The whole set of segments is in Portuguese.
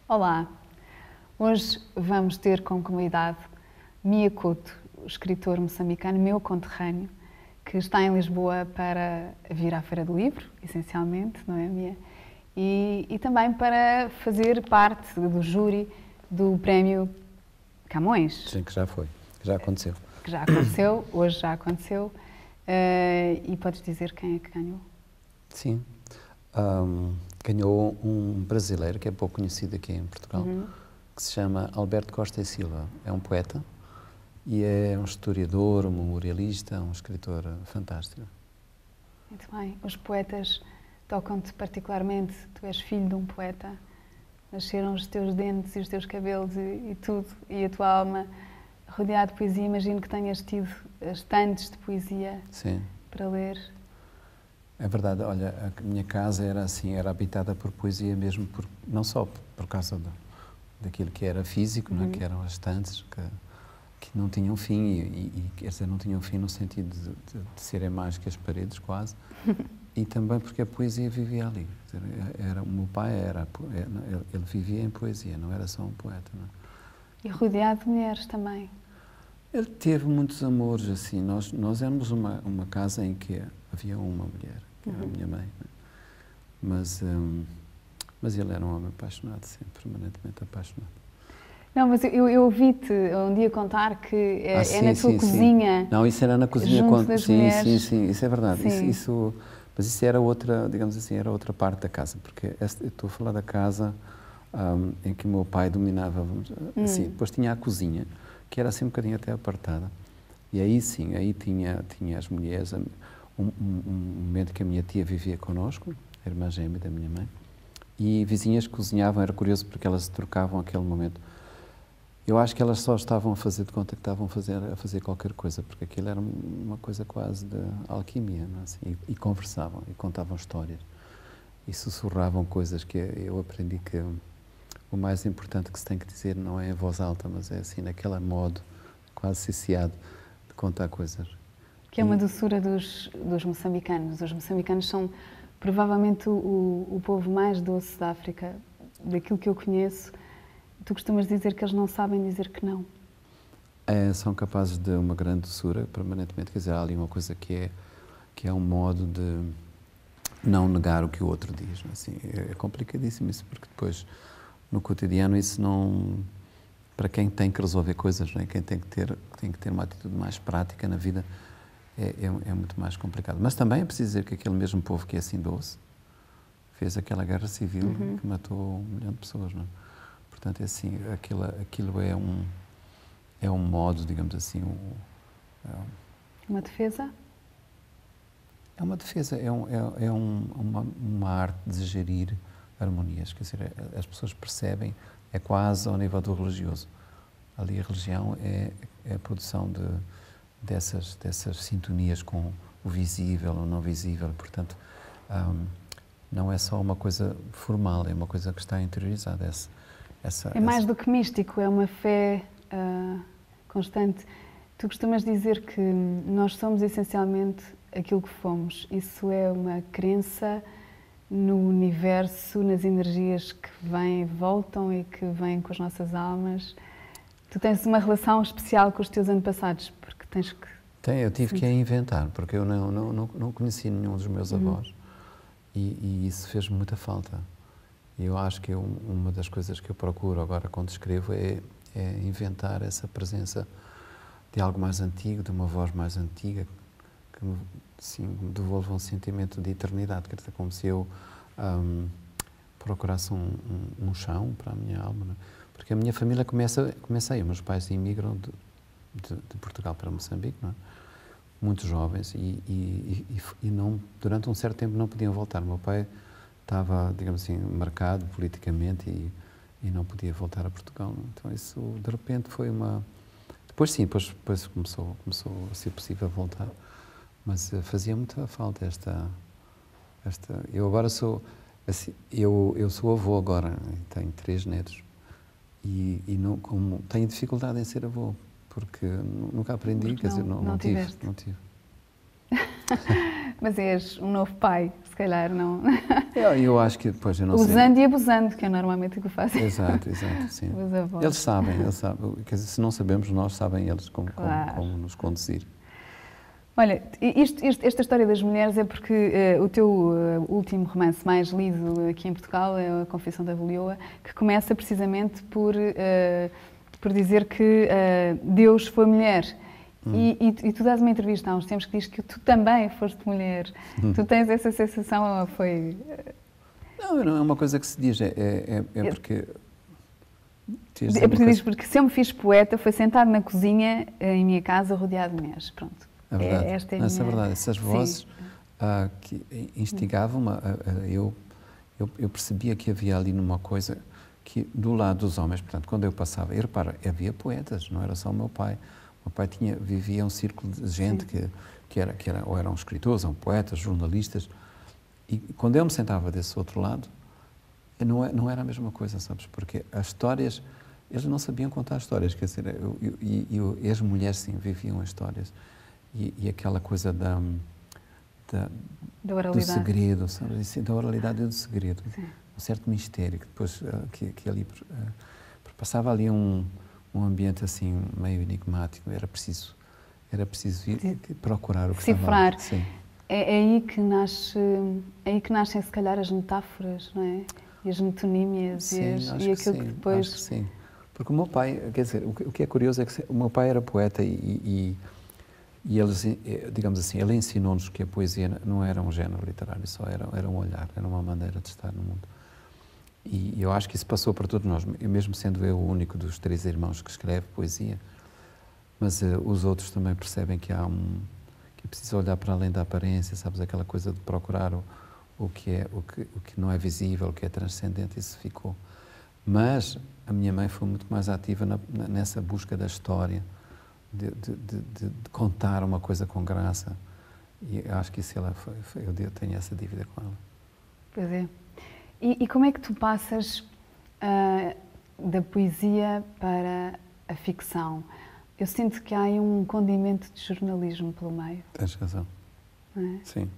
Olá, hoje vamos ter como convidado Mia Couto, escritor moçambicano, meu conterrâneo, que está em Lisboa para vir à Feira do Livro, essencialmente, não é, Mia? E também para fazer parte do júri do Prémio Camões. Sim, que já foi, que já aconteceu. Que já aconteceu, hoje já aconteceu. E podes dizer quem é que ganhou? Sim. Ganhou um brasileiro que é pouco conhecido aqui em Portugal, que se chama Alberto Costa e Silva. É um poeta e é um historiador, um memorialista, um escritor fantástico. Muito bem. Os poetas tocam-te particularmente. Tu és filho de um poeta. Nasceram os teus dentes e os teus cabelos e tudo, e a tua alma rodeada de poesia. Imagino que tenhas tido estantes de poesia. Sim. Para ler. É verdade, olha, a minha casa era assim, era habitada por poesia mesmo, não só por causa daquilo que era físico, não é? Que eram as estantes, que não tinham fim, e quer dizer, não tinham fim no sentido de serem mais que as paredes, quase, e também porque a poesia vivia ali. Quer dizer, o meu pai ele vivia em poesia, não era só um poeta. Não é? E rodeado de mulheres também. Ele teve muitos amores, assim, nós éramos uma casa em que havia uma mulher, que era a minha mãe, né? Mas ele era um homem apaixonado, sempre, permanentemente apaixonado. Não, mas eu ouvi-te um dia contar que é na tua cozinha. Não, isso era na cozinha. Sim, isso é verdade. Sim. Mas isso era outra, digamos assim, era outra parte da casa, porque eu estou a falar da casa em que o meu pai dominava, assim, depois tinha a cozinha, que era assim um bocadinho até apartada, e aí sim, aí tinha as mulheres, um momento que a minha tia vivia connosco, a irmã gêmea da minha mãe, e vizinhas que cozinhavam, era curioso porque elas se trocavam aquele momento. Eu acho que elas só estavam a fazer de conta que estavam a fazer qualquer coisa, porque aquilo era uma coisa quase de alquimia, não é? Assim, e conversavam, e contavam histórias, e sussurravam coisas que eu aprendi que o mais importante que se tem que dizer não é em voz alta, mas é assim, naquele modo quase ciciado de contar coisas. Que é uma doçura dos moçambicanos. Os moçambicanos são provavelmente o povo mais doce da África, daquilo que eu conheço. Tu costumas dizer que eles não sabem dizer que não. São capazes de uma grande doçura, permanentemente. Quer dizer, há ali uma coisa que é um modo de não negar o que o outro diz. Assim, é complicadíssimo isso, porque depois, no cotidiano, isso não... Para quem tem que resolver coisas, não é? Quem tem que ter uma atitude mais prática na vida, é muito mais complicado. Mas também é preciso dizer que aquele mesmo povo que é assim doce fez aquela guerra civil que matou 1 milhão de pessoas, não é? Portanto, é assim, aquilo é um modo, digamos assim... Uma defesa? É uma defesa, uma arte de gerir harmonias. Quer dizer, as pessoas percebem, é quase ao nível do religioso. Ali a religião é a produção dessas sintonias com o visível, o não visível. Portanto, não é só uma coisa formal, é uma coisa que está interiorizada. É mais do que místico, é uma fé constante. Tu costumas dizer que nós somos essencialmente aquilo que fomos. Isso é uma crença no universo, nas energias que vêm e voltam e que vêm com as nossas almas. Tu tens uma relação especial com os teus antepassados, porque tens que... Eu tive que a inventar, porque eu não conheci nenhum dos meus avós e isso fez-me muita falta. E eu acho que uma das coisas que eu procuro agora quando escrevo é inventar essa presença de algo mais antigo, de uma voz mais antiga, que me devolva um sentimento de eternidade, quer dizer, como se eu procurasse um chão para a minha alma, não é? Porque a minha família começa aí, meus pais imigram de Portugal para Moçambique, não é? Muito jovens, e não, durante um certo tempo não podiam voltar. O meu pai estava, digamos assim, marcado politicamente e não podia voltar a Portugal, não é? Então isso, de repente, foi uma... Depois sim, depois começou a ser possível voltar, mas fazia muita falta esta... Eu agora sou... Assim, eu sou avô agora, tenho 3 netos, e como tenho dificuldade em ser avô, porque nunca aprendi, quer dizer, não tive. Mas és um novo pai, se calhar, não? Eu acho que depois, eu não sei. Usando e abusando, que é normalmente o que fazem. Exato, sim. Os avós. Eles sabem, quer dizer, se não sabemos nós, sabem eles Claro. como nos conduzir. Olha, esta história das mulheres é porque o teu último romance mais lido aqui em Portugal é A Confissão da Leoa, que começa precisamente por dizer que Deus foi mulher. E tu dás uma entrevista há uns tempos que diz que tu também foste mulher. Tu tens essa sensação ou foi... Não é uma coisa que se diz, é porque... Porque se eu me fiz poeta, foi sentado na cozinha em minha casa, rodeado de mulheres. Pronto. É verdade. Esta é a Essa é minha... verdade. Essas vozes que instigavam-me, eu percebia que havia ali numa coisa que, do lado dos homens, portanto, quando eu passava, e repara, havia poetas, não era só o meu pai. O meu pai vivia um círculo de gente que era, ou eram escritores, ou poetas, jornalistas, e quando eu me sentava desse outro lado, não era a mesma coisa, sabes? Porque as histórias, eles não sabiam contar histórias, quer dizer, e as mulheres, sim, viviam as histórias. E aquela coisa da oralidade. do segredo, sabe? Da oralidade e do segredo. Sim. Um certo mistério que depois, que ali, passava ali um ambiente assim, meio enigmático. Era preciso ir procurar o que cifrar. Estava. Sim. É aí que nascem, se calhar, as metáforas, não é? E as metonímias sim, e aquilo que depois... Acho que sim. Porque o meu pai, quer dizer, o que é curioso é que o meu pai era poeta e eles, digamos assim, ele ensinou-nos que a poesia não era um género literário, só era um olhar, era uma maneira de estar no mundo. E eu acho que isso passou para todos nós, mesmo sendo eu o único dos 3 irmãos que escreve poesia, mas os outros também percebem que que é preciso olhar para além da aparência, sabes, aquela coisa de procurar o que não é visível, o que é transcendente, isso ficou. Mas a minha mãe foi muito mais ativa nessa busca da história, de contar uma coisa com graça. E acho que isso eu tenho essa dívida com ela. Pois é. E como é que tu passas da poesia para a ficção? Eu sinto que há aí um condimento de jornalismo pelo meio. Tens razão. Não é? Sim.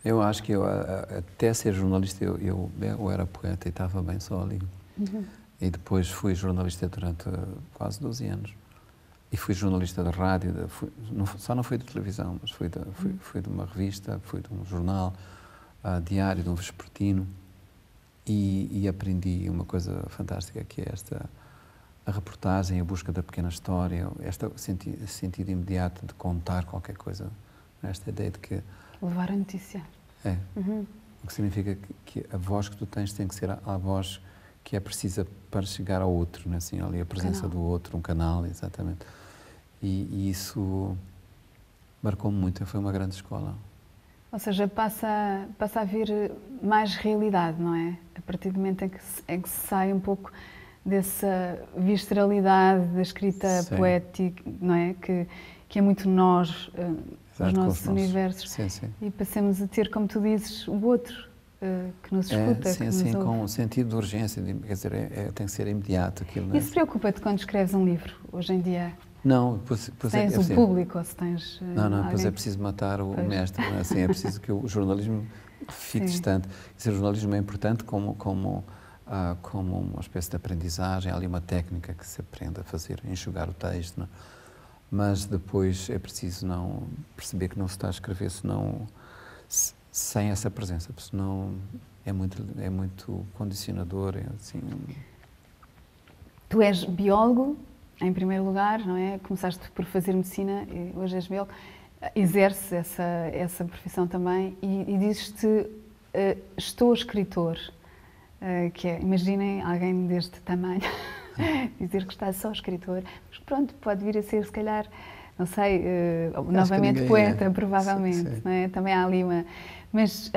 Eu acho que até ser jornalista, eu era poeta e estava bem só ali. E depois fui jornalista durante quase 12 anos. E fui jornalista de rádio, só não fui de televisão, mas fui de uma revista, fui de um jornal diário, de um vespertino, e aprendi uma coisa fantástica, que é a reportagem, a busca da pequena história, esse sentido imediato de contar qualquer coisa, esta ideia de que... Levar a notícia. É. O que significa que a voz que tu tens tem que ser a voz que é precisa para chegar ao outro, né? Assim, ali a presença do outro, um canal, exatamente. E isso marcou-me muito, foi uma grande escola. Ou seja, passa a vir mais realidade, não é? A partir do momento em que se sai um pouco dessa visceralidade da escrita poética, não é? Que é muito nós, os nossos universos. Sim. E passemos a ter, como tu dizes, o outro que nos escuta, que nos ouve. Com um sentido de urgência, quer dizer, tem que ser imediato aquilo. Não é? Isso preocupa-te quando escreves um livro, hoje em dia? Não, se tens o público ou se tens pois é preciso matar o mestre, não é? Assim, é preciso que o jornalismo fique distante. O jornalismo é importante como uma espécie de aprendizagem, há ali uma técnica que se aprende a fazer, enxugar o texto, não é? Mas depois é preciso não perceber que não se está a escrever sem essa presença, porque senão é muito condicionador. Assim. Tu és biólogo, em primeiro lugar, não é? Começaste por fazer medicina e hoje és biólogo. Exerces essa profissão também e dizes-te estou escritor, que é, imaginem alguém deste tamanho dizer que está só escritor, mas pronto, pode vir a ser se calhar, não sei, novamente poeta, provavelmente, sim. Não é? Também há ali uma... Mas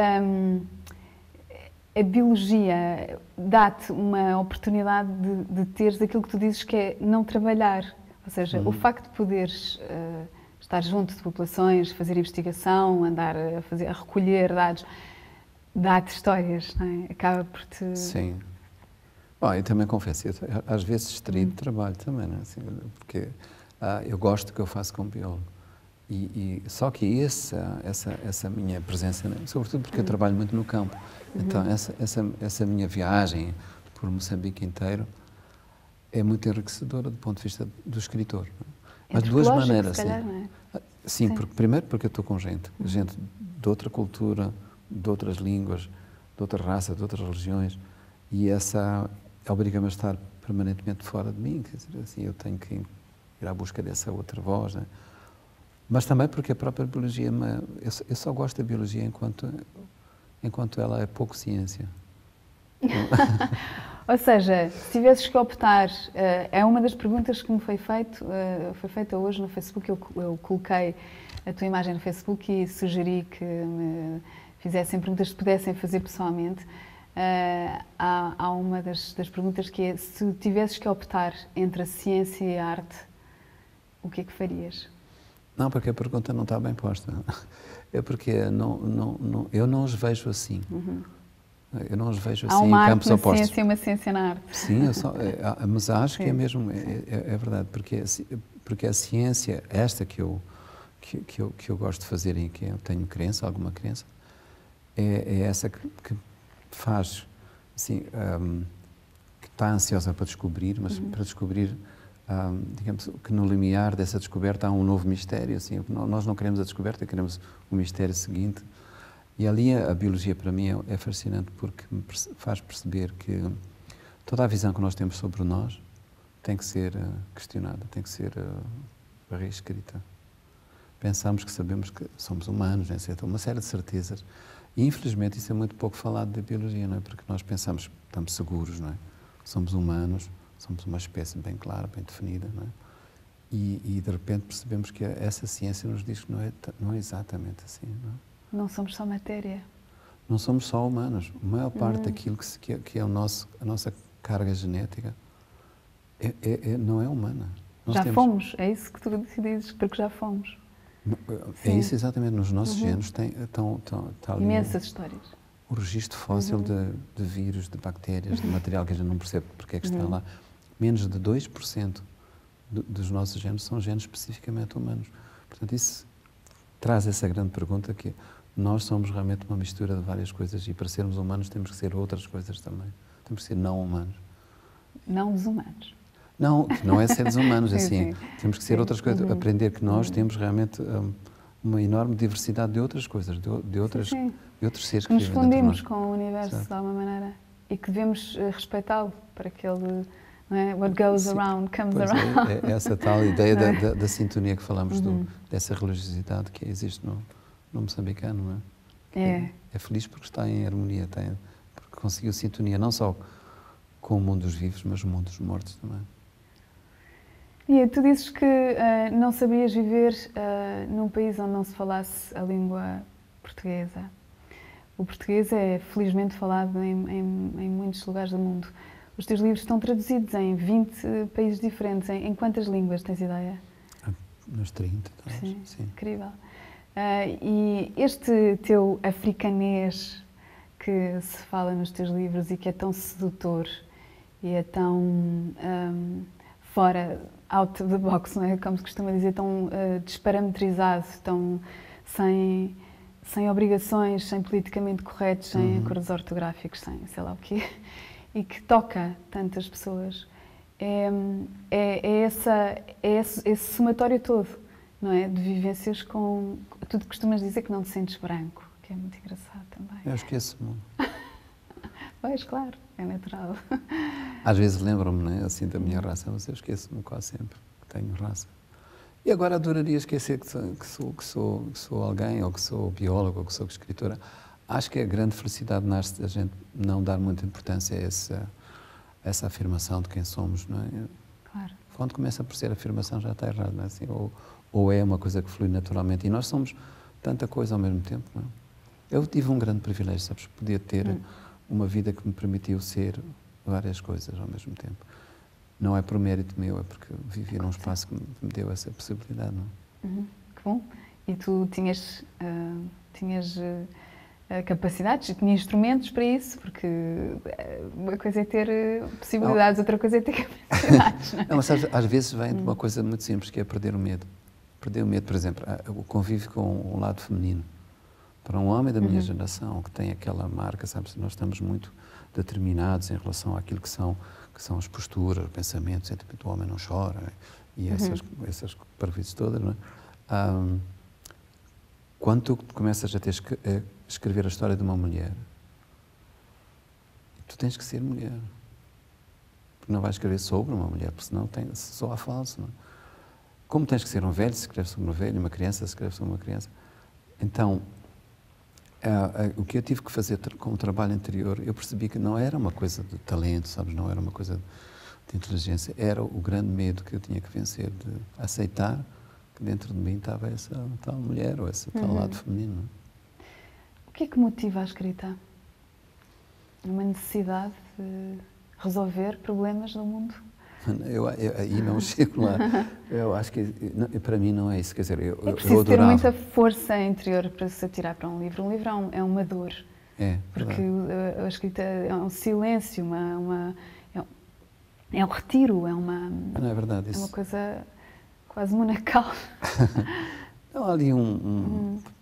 a biologia dá-te uma oportunidade de teres aquilo que tu dizes que é não trabalhar, ou seja, o facto de poderes estar junto de populações, fazer investigação, andar a recolher dados, dá-te histórias, não é? Acaba por te... Sim. Bom, eu também confesso, às vezes distraído de trabalho também, não é? Assim, porque eu gosto do que eu faço como biólogo Só que essa minha presença, sobretudo porque eu trabalho muito no campo, então essa minha viagem por Moçambique inteiro é muito enriquecedora do ponto de vista do escritor. Mas de duas maneiras, se calhar, não é? Sim, primeiro porque eu estou com gente de outra cultura, de outras línguas, de outra raça, de outras religiões, e essa obriga-me a estar permanentemente fora de mim, quer dizer, assim, eu tenho que ir à busca dessa outra voz, né? Mas também porque a própria biologia, eu só gosto da biologia enquanto ela é pouco ciência. Ou seja, se tivesses que optar, é uma das perguntas que me foi feita hoje no Facebook. Eu coloquei a tua imagem no Facebook e sugeri que me fizessem perguntas que pudessem fazer pessoalmente. Há uma das perguntas que é: se tivesses que optar entre a ciência e a arte, o que é que farias? Não, porque a pergunta não está bem posta. É porque eu não os vejo assim. Eu não os vejo assim em campos opostos. Há uma arte na ciência e uma ciência na arte. Sim, mas acho que é mesmo, é verdade, porque a ciência, esta que eu gosto de fazer e que eu tenho crença, alguma crença, é essa que faz, assim, que está ansiosa para descobrir, mas para descobrir, digamos, que no limiar dessa descoberta há um novo mistério, assim, nós não queremos a descoberta, queremos o mistério seguinte. E ali a biologia para mim é fascinante porque me faz perceber que toda a visão que nós temos sobre nós tem que ser questionada, tem que ser reescrita. Pensamos que sabemos que somos humanos, etc. Uma série de certezas. E infelizmente isso é muito pouco falado da biologia, não é? Porque nós pensamos que estamos seguros, não é? Somos humanos, somos uma espécie bem clara, bem definida, não é? E de repente percebemos que essa ciência nos diz que não é exatamente assim, não é? Não somos só matéria. Não somos só humanos. A maior parte daquilo que é a nossa carga genética não é humana. Já fomos, é isso que tu dizes, porque já fomos. É isso exatamente, nos nossos genes estão ali imensas histórias. O registro fóssil de vírus, de bactérias, de material que a gente não percebe porque é que está lá. Menos de 2% dos nossos genes são genes especificamente humanos. Portanto, isso traz essa grande pergunta que nós somos realmente uma mistura de várias coisas e para sermos humanos temos que ser outras coisas também. Temos que ser não humanos. Não desumanos. Não, que não é ser desumanos, assim. Sim. Temos que ser outras coisas. Aprender que nós temos realmente uma enorme diversidade de outras coisas, de outros seres que nos vivem fundimos com o universo de alguma maneira e que devemos respeitá-lo para que ele, não é? What goes around comes around. É essa tal ideia da sintonia que falamos, dessa religiosidade que existe no moçambicano, não é? É feliz porque está em harmonia, porque conseguiu sintonia não só com o mundo dos vivos, mas o mundo dos mortos também. E tu dizes que não sabias viver num país onde não se falasse a língua portuguesa. O português é felizmente falado em muitos lugares do mundo. Os teus livros estão traduzidos em 20 países diferentes. Em quantas línguas, tens ideia? Nos 30, talvez. Sim. Incrível. E este teu africanês que se fala nos teus livros e que é tão sedutor e é tão fora, out of the box, não é? Como se costuma dizer, tão desparametrizado, tão sem obrigações, sem politicamente corretos, sem acordos ortográficos, sem sei lá o quê, e que toca tantas pessoas. Esse somatório todo, não é? De vivências com... Tu costumas dizer que não te sentes branco, que é muito engraçado também. Eu esqueço-me. Pois, claro, é natural. Às vezes lembro-me, né, assim, da minha raça, mas eu esqueço-me quase sempre que tenho raça. E agora adoraria esquecer que sou alguém, ou que sou biólogo, ou que sou escritora. Acho que a grande felicidade nasce da gente não dar muita importância a essa afirmação de quem somos, não é? Claro. Quando começa por ser afirmação já está errado, não é? Assim, ou é uma coisa que flui naturalmente. E nós somos tanta coisa ao mesmo tempo, não é? Eu tive um grande privilégio, sabes? Poder ter uma vida que me permitiu ser várias coisas ao mesmo tempo. Não é por mérito meu, é porque vivi num espaço que me deu essa possibilidade, não é? Que bom. E tu tinhas capacidades, tinhas instrumentos para isso, porque uma coisa é ter possibilidades, outra coisa é ter capacidades. Não é? Não, mas às vezes vem de uma coisa muito simples, que é perder o medo. perder o medo, por exemplo, o convívio com o lado feminino. Para um homem da minha geração, que tem aquela marca, sabes, nós estamos muito determinados em relação àquilo que são as posturas, o pensamento, o sentimento do homem não chora, e essas parvoíces todas, não é? Quando tu começas a escrever a história de uma mulher, tu tens que ser mulher. Porque não vais escrever sobre uma mulher, porque senão só há falso, não é? Como tens que ser um velho, se escreve sobre um velho, uma criança, se escreve sobre uma criança. Então, o que eu tive que fazer com o trabalho anterior, eu percebi que não era uma coisa de talento, sabes, não era uma coisa de inteligência, era o grande medo que eu tinha que vencer, de aceitar que dentro de mim estava essa tal mulher ou esse tal lado feminino. O que é que motiva a escrita? Uma necessidade de resolver problemas do mundo? Eu aí não chego lá. Eu acho que, para mim, não é isso. Quer dizer, é preciso ter muita força interior para se atirar para um livro. Um livro é uma dor. É, porque a escrita é um silêncio, é um retiro, é uma... Não é verdade isso. É uma coisa quase monacal. Não há ali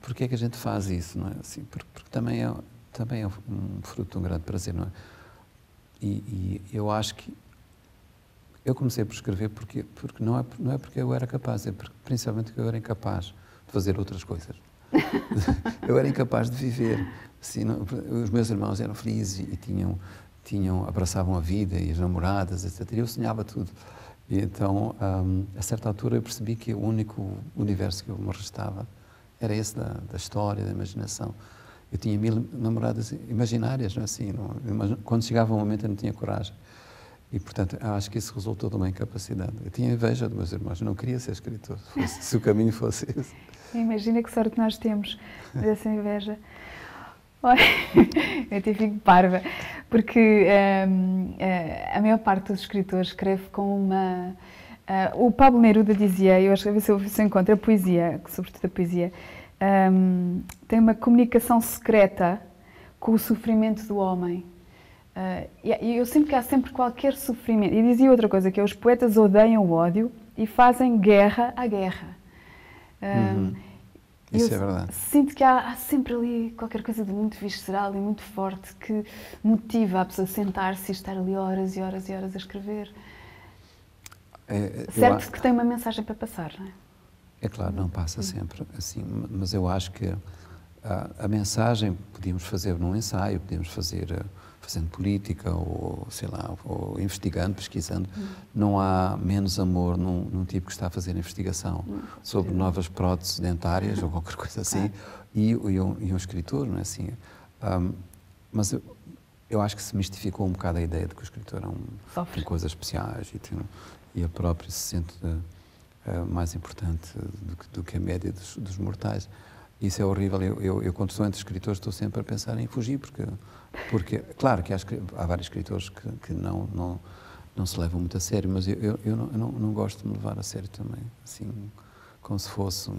Porquê é que a gente faz isso, não é? Assim, porque também é um fruto de um grande prazer, não é? E eu acho que eu comecei por escrever porque não é porque eu era capaz, é porque principalmente que eu era incapaz de fazer outras coisas. Eu era incapaz de viver. Assim, os meus irmãos eram felizes e abraçavam a vida e as namoradas, etc. E eu sonhava tudo. E então, a certa altura, eu percebi que o único universo que eu me restava era esse da história, da imaginação. Eu tinha 1000 namoradas imaginárias, não é assim? Quando chegava o momento, eu não tinha coragem. E, portanto, acho que isso resultou de uma incapacidade. Eu tinha inveja dos meus irmãos, eu não queria ser escritor, se o caminho fosse esse. Imagina que sorte nós temos dessa inveja. Olha, eu até fico parva, porque a maior parte dos escritores escreve com uma... o Pablo Neruda dizia, eu acho que a ver se eu encontro a poesia, sobretudo a poesia, tem uma comunicação secreta com o sofrimento do homem. E eu sinto que há sempre qualquer sofrimento. E dizia outra coisa, que é os poetas odeiam o ódio e fazem guerra à guerra. Isso é verdade. Sinto que há sempre ali qualquer coisa de muito visceral e muito forte que motiva a pessoa a sentar-se e estar ali horas e horas e horas a escrever. Certo que tem uma mensagem para passar, não é? É claro, não passa sempre assim, mas eu acho que a mensagem podíamos fazer num ensaio, podíamos fazer fazendo política ou, sei lá, ou investigando, pesquisando. Não há menos amor num tipo que está a fazer investigação sobre novas próteses dentárias ou qualquer coisa assim, e um escritor, não é assim? Mas eu acho que se mistificou um bocado a ideia de que o escritor tem coisas especiais e ele próprio se sente mais importante do que a média dos mortais. Isso é horrível. Eu quando estou entre escritores, estou sempre a pensar em fugir, porque claro que há vários escritores que não se levam muito a sério, mas eu não gosto de me levar a sério também, assim, como se fosse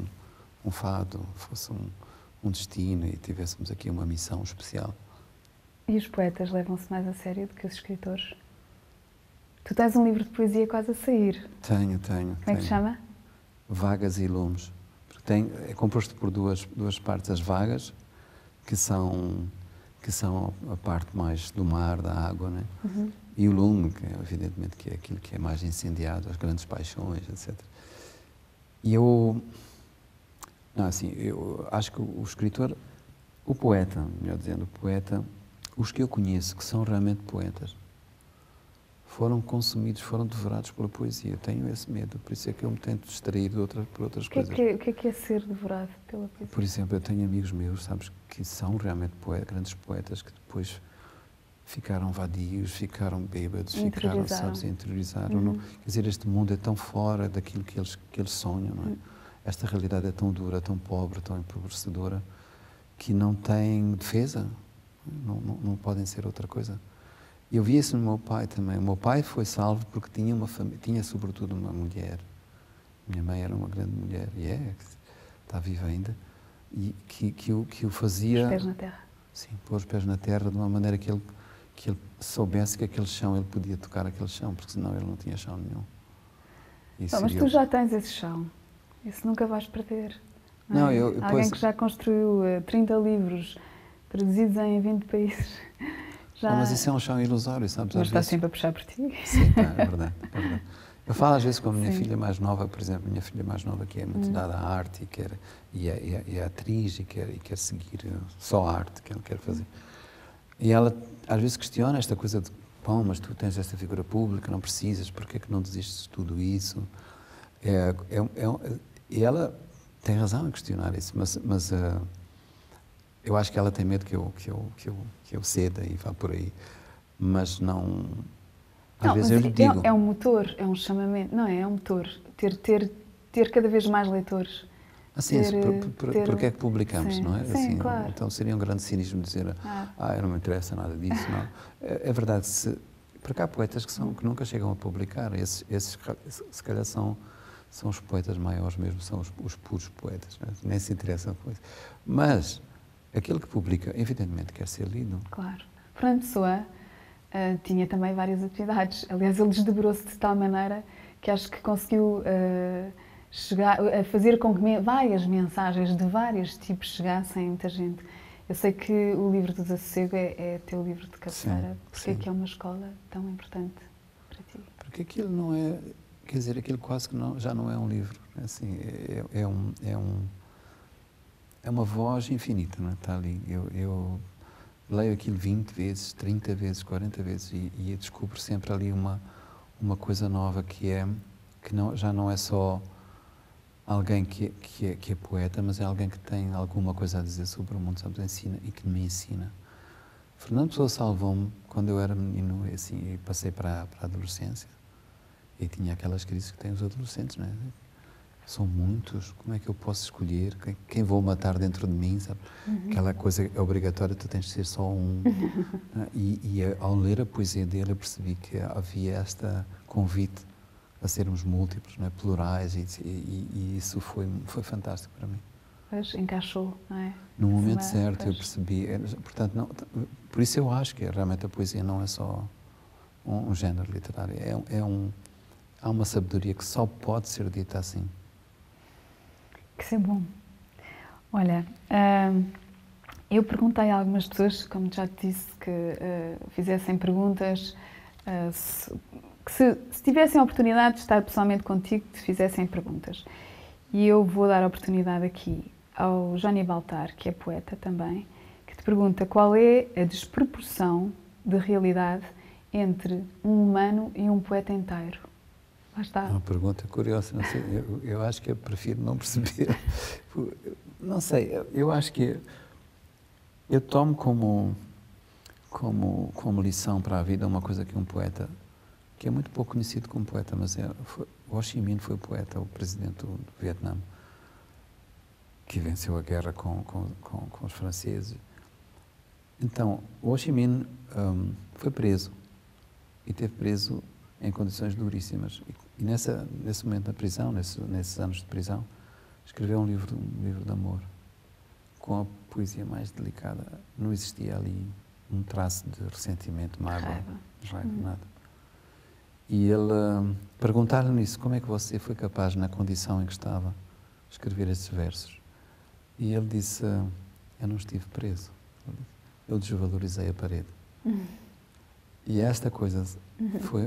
um fado, fosse um destino e tivéssemos aqui uma missão especial. E os poetas levam-se mais a sério do que os escritores? Tu tens um livro de poesia quase a sair. Tenho. Como é que se chama? Vagas e Lumes. É composto por duas partes, as vagas, que são a parte mais do mar, da água, né? E o lume, que evidentemente que é aquilo que é mais incendiado, as grandes paixões, etc. E eu acho que o escritor, o poeta, melhor dizendo, o poeta, os que eu conheço que são realmente poetas, foram consumidos, foram devorados pela poesia. Eu tenho esse medo, por isso é que eu me tento distrair por outras coisas. O que é ser devorado pela poesia? Por exemplo, eu tenho amigos meus, sabes, que são realmente grandes poetas, que depois ficaram vadios, ficaram bêbados, interiorizaram. Não, quer dizer, este mundo é tão fora daquilo que eles sonham, não é? Esta realidade é tão dura, tão pobre, tão empobrecedora, que não tem defesa, não podem ser outra coisa. Eu vi isso no meu pai também. O meu pai foi salvo porque tinha uma família, tinha sobretudo uma mulher. Minha mãe era uma grande mulher, e está viva ainda, e que o fazia... Os pés na terra. Sim, pôr os pés na terra de uma maneira que ele soubesse que aquele chão, ele podia tocar aquele chão, porque senão ele não tinha chão nenhum. Mas tu já tens esse chão. Isso nunca vais perder. Não, é? eu, Alguém que já construiu 30 livros traduzidos em 20 países. Já... mas isso é um chão ilusório, sabes? Mas Às está vezes... sempre a puxar por ti. Sim, tá, é verdade, é verdade. Eu falo às vezes com a minha Sim. filha mais nova, por exemplo, minha filha mais nova que é muito dada à arte e é atriz e quer seguir só a arte que ela quer fazer. E ela às vezes questiona esta coisa de, bom, mas tu tens esta figura pública, não precisas, porque é que não desistes de tudo isso? E ela tem razão em questionar isso, mas eu acho que ela tem medo que eu ceda e vá por aí, mas não... Às vezes eu lhe digo... É um motor, é um chamamento, não é? É um motor. Ter cada vez mais leitores. Assim, porque é que publicamos, sim, não é? Sim, assim, claro. Então seria um grande cinismo dizer, não me interessa nada disso, não. É verdade, porque há poetas que nunca chegam a publicar, esses se calhar são os poetas maiores mesmo, são os puros poetas, né? Nem se interessam com isso. Mas aquele que publica, evidentemente, quer ser lido. Claro. Fernando Pessoa tinha também várias atividades. Aliás, ele desdobrou-se de tal maneira que acho que conseguiu chegar a fazer com que várias mensagens de vários tipos chegassem a muita gente. Eu sei que o livro do Desassossego é teu livro de cabeceira. Porque é que é uma escola tão importante para ti? Porque aquilo não é, quer dizer, aquilo quase que já não é um livro. Assim, é uma voz infinita, não é? Está ali. Eu leio aquilo 20 vezes, 30 vezes, 40 vezes e descubro sempre ali uma coisa nova que já não é só alguém que é poeta, mas é alguém que tem alguma coisa a dizer sobre o mundo, sabes, ensina e que me ensina. Fernando Pessoa salvou-me quando eu era menino assim, e passei para a adolescência e tinha aquelas crises que têm os adolescentes, não é? São muitos, como é que eu posso escolher quem vou matar dentro de mim, sabe? Aquela coisa obrigatória, tu tens de ser só um. E ao ler a poesia dele eu percebi que havia este convite a sermos múltiplos, não é? Plurais, e isso foi fantástico para mim. Pois, encaixou, não é? No momento certo eu percebi, portanto, não, por isso eu acho que realmente a poesia não é só um género literário, há uma sabedoria que só pode ser dita assim. Que isso é bom. Olha, eu perguntei a algumas pessoas, como já te disse, que fizessem perguntas, que se tivessem a oportunidade de estar pessoalmente contigo, te fizessem perguntas. E eu vou dar a oportunidade aqui ao Johnny Baltar, que é poeta também, que te pergunta qual é a desproporção de realidade entre um humano e um poeta inteiro. Lá está. Uma pergunta curiosa, não sei, eu acho que eu prefiro não perceber. Não sei, eu acho que eu tomo como lição para a vida uma coisa que um poeta, que é muito pouco conhecido como poeta, mas Ho Chi Minh foi o poeta, o presidente do Vietnã, que venceu a guerra com os franceses. Então, Ho Chi Minh foi preso, e esteve preso em condições duríssimas. E nesse momento da prisão, nesses anos de prisão, escreveu um livro de amor, com a poesia mais delicada. Não existia ali um traço de ressentimento, mágoa, raiva, nada. E ele, perguntaram-lhe isso, como é que você foi capaz, na condição em que estava, escrever esses versos? E ele disse, eu não estive preso, eu desvalorizei a parede. E esta coisa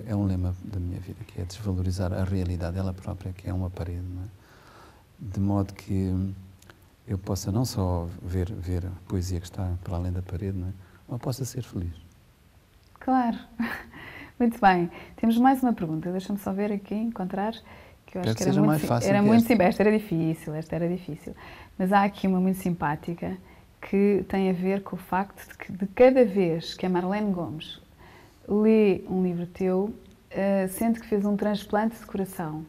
é um lema da minha vida, que é desvalorizar a realidade, ela própria, que é uma parede, não é? De modo que eu possa não só ver a poesia que está para além da parede, não é? Mas possa ser feliz. Claro. Muito bem. Temos mais uma pergunta. Deixa-me só ver aqui, encontrar, que eu acho que era muito fácil. Era muito simples. Esta era difícil. Mas há aqui uma muito simpática que tem a ver com o facto de que de cada vez que a Marlene Gomes lê um livro teu, sente que fez um transplante de coração.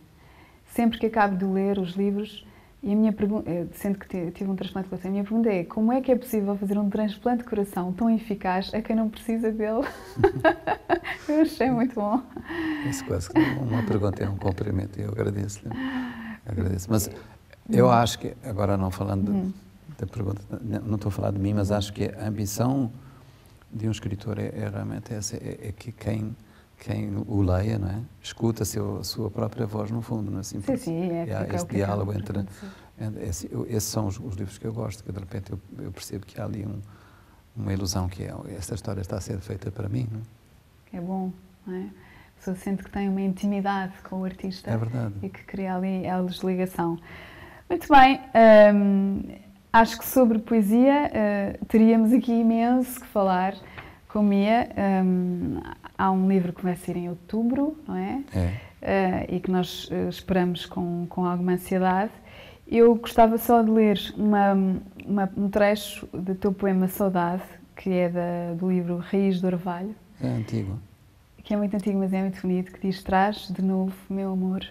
Sempre que acabo de ler os livros, e a minha pergunta, sendo que tive um transplante de coração, a minha pergunta é, como é que é possível fazer um transplante de coração tão eficaz a quem não precisa dele? Eu achei muito bom. Isso quase que uma pergunta é um cumprimento, e eu agradeço-lhe. Mas eu acho que, agora não falando da pergunta, não estou a falar de mim, mas acho que a ambição de um escritor é realmente essa, é que quem quem o leia, não é? Escuta a sua própria voz no fundo, não é assim? Sim, há esse diálogo entre... Esses são os livros que eu gosto, que de repente eu percebo que há ali uma ilusão que esta história está a ser feita para mim, não é? É bom, não é? A pessoa sente que tem uma intimidade com o artista. É verdade. E que cria ali a desligação. Muito bem, acho que sobre poesia teríamos aqui imenso que falar com a Mia. Há um livro que vai sair em outubro, não é? E que nós esperamos com alguma ansiedade. Eu gostava só de ler um trecho do teu poema Saudade, que é do livro Raiz do Orvalho. É antigo. Que é muito antigo, mas é muito bonito, que diz: traz de novo, meu amor,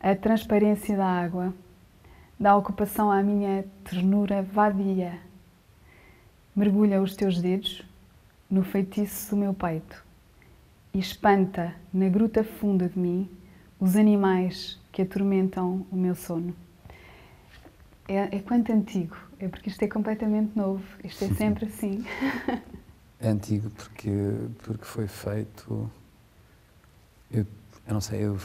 a transparência da água, dá ocupação à minha ternura vadia. Mergulha os teus dedos no feitiço do meu peito e espanta na gruta funda de mim os animais que atormentam o meu sono. É quanto antigo, é porque isto é completamente novo, isto é sempre assim. É antigo porque foi feito... Eu não sei, eu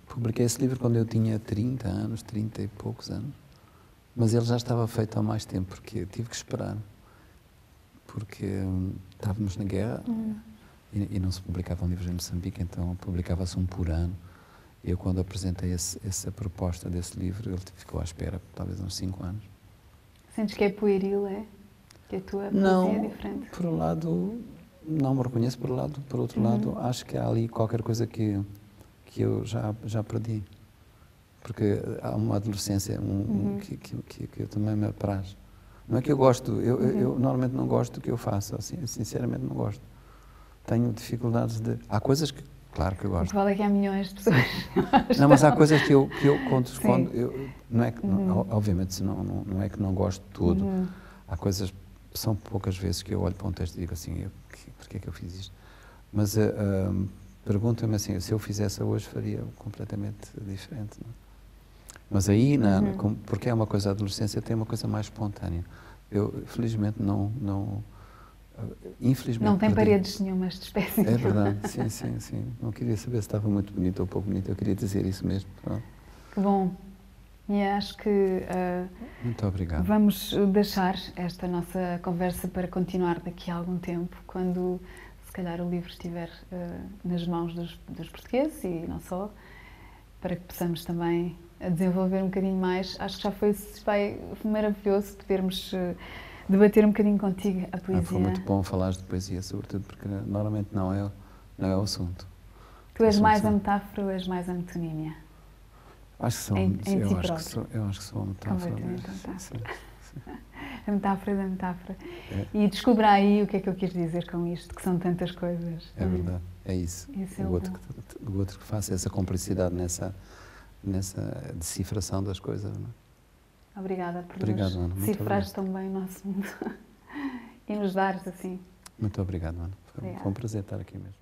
publiquei esse livro quando eu tinha 30 anos, 30 e poucos anos, mas ele já estava feito há mais tempo, porque eu tive que esperar, porque estávamos na guerra e não se publicavam livros em Moçambique, então publicava-se um por ano. Eu, quando apresentei essa proposta desse livro, ele ficou à espera, talvez uns 5 anos. Sentes que é pueril, é? Que a tua poesia é diferente? Não, por um lado, não me reconheço, por outro lado, acho que há ali qualquer coisa que eu já perdi. Porque há uma adolescência que eu também me apraz. Não é que eu gosto, eu normalmente não gosto do que eu faço, assim, sinceramente não gosto. Tenho dificuldades de... Há coisas que, claro que eu gosto. Vale que há milhões de pessoas. Não, mas há coisas que eu conto quando... Não é que, obviamente, não é que não gosto de tudo. Há coisas... São poucas vezes que eu olho para um texto e digo assim, porquê é que eu fiz isto? Mas pergunta-me assim, se eu fizesse hoje faria completamente diferente. Não? Mas aí, porque é uma coisa, a adolescência tem uma coisa mais espontânea. Eu, felizmente, infelizmente... Não tem paredes nenhumas de espécie. É verdade, sim. Não queria saber se estava muito bonito ou pouco bonito, eu queria dizer isso mesmo. Pronto. Que bom. E acho que muito obrigado. Vamos deixar esta nossa conversa para continuar daqui a algum tempo, quando se calhar o livro estiver nas mãos dos portugueses e não só, para que possamos também desenvolver um bocadinho mais. Acho que já foi maravilhoso podermos debater um bocadinho contigo a poesia. Foi muito bom falar de poesia, sobretudo porque normalmente não é o assunto. Tu és mais a metáfora ou és mais a metonímia? Acho que sou, eu acho que sou a metáfora. Sim. A metáfora da metáfora. E descubra aí o que é que eu quis dizer com isto, que são tantas coisas. É verdade, é isso. O outro que faça essa complicidade nessa decifração das coisas. Não é? Obrigada por Ana, decifrares tão bem o nosso mundo e nos dares assim. Muito obrigado, Ana. Foi um prazer estar aqui mesmo.